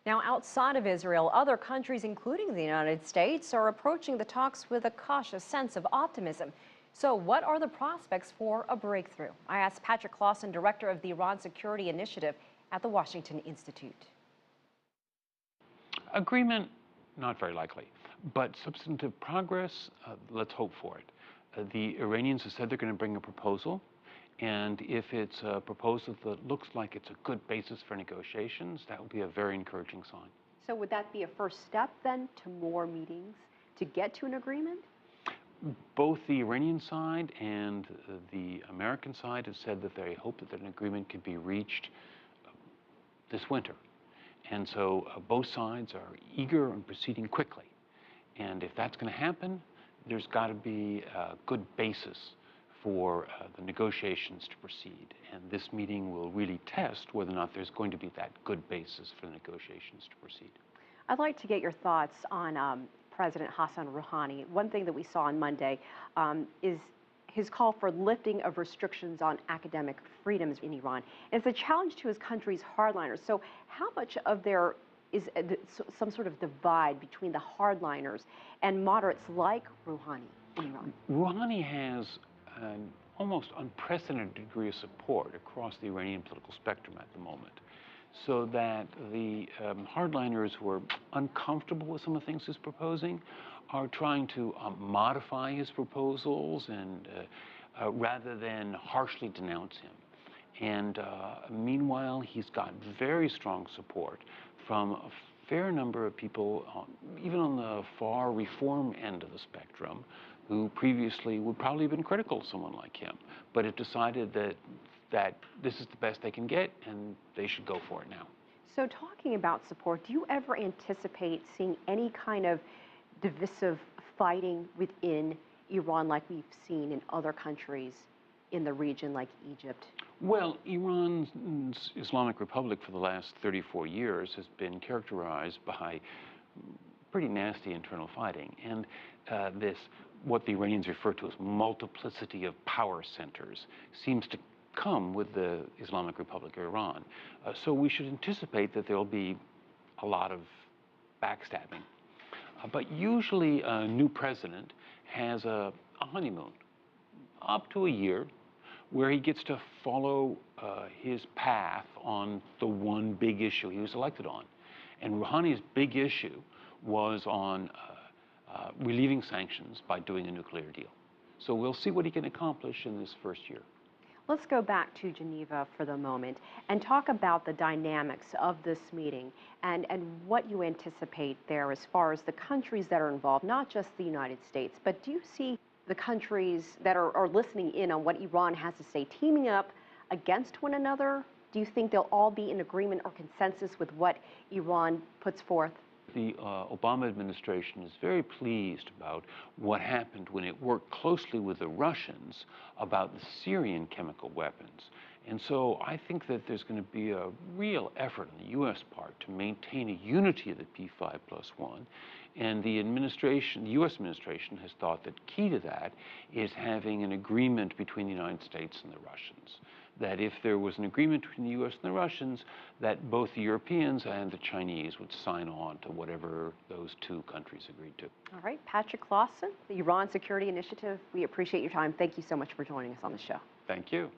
Now, outside of Israel, other countries, including the United States, are approaching the talks with a cautious sense of optimism. So what are the prospects for a breakthrough? I asked Patrick Clawson, director of the Iran Security Initiative at the Washington Institute. Agreement, not very likely, but substantive progress, let's hope for it. The Iranians have said they're going to bring a proposal, and if it's a proposal that looks like it's a good basis for negotiations, that would be a very encouraging sign. So would that be a first step then to more meetings to get to an agreement? Both the Iranian side and the American side have said that they hope that an agreement could be reached this winter. And so both sides are eager and proceeding quickly. And if that's going to happen, there's got to be a good basis for the negotiations to proceed. And this meeting will really test whether or not there's going to be that good basis for the negotiations to proceed. I'd like to get your thoughts on President Hassan Rouhani. One thing that we saw on Monday is his call for lifting of restrictions on academic freedoms in Iran. And it's a challenge to his country's hardliners. So how much of there is some sort of divide between the hardliners and moderates like Rouhani in Iran? Rouhani has an almost unprecedented degree of support across the Iranian political spectrum at the moment, so that the hardliners who are uncomfortable with some of the things he's proposing are trying to modify his proposals and rather than harshly denounce him. And meanwhile, he's got very strong support from a fair number of people, even on the far reform end of the spectrum, who previously would probably have been critical of someone like him, but have decided that this is the best they can get and they should go for it now. So talking about support, do you ever anticipate seeing any kind of divisive fighting within Iran like we've seen in other countries in the region like Egypt? Well, Iran's Islamic Republic for the last 34 years has been characterized by pretty nasty internal fighting. And what the Iranians refer to as multiplicity of power centers, seems to come with the Islamic Republic of Iran. So we should anticipate that there will be a lot of backstabbing. But usually a new president has a honeymoon, up to a year, where he gets to follow his path on the one big issue he was elected on. And Rouhani's big issue was on relieving sanctions by doing a nuclear deal. So we'll see what he can accomplish in this first year. Let's go back to Geneva for the moment and talk about the dynamics of this meeting and what you anticipate there as far as the countries that are involved, not just the United States, but do you see the countries that are listening in on what Iran has to say teaming up against one another? Do you think they'll all be in agreement or consensus with what Iran puts forth? The Obama administration is very pleased about what happened when it worked closely with the Russians about the Syrian chemical weapons. And so I think that there's going to be a real effort on the U.S. part to maintain a unity of the P5+1. And the U.S. administration has thought that key to that is having an agreement between the United States and the Russians. That if there was an agreement between the U.S. and the Russians, that both the Europeans and the Chinese would sign on to whatever those two countries agreed to. All right, Patrick Clawson, the Iran Security Initiative, we appreciate your time. Thank you so much for joining us on the show. Thank you.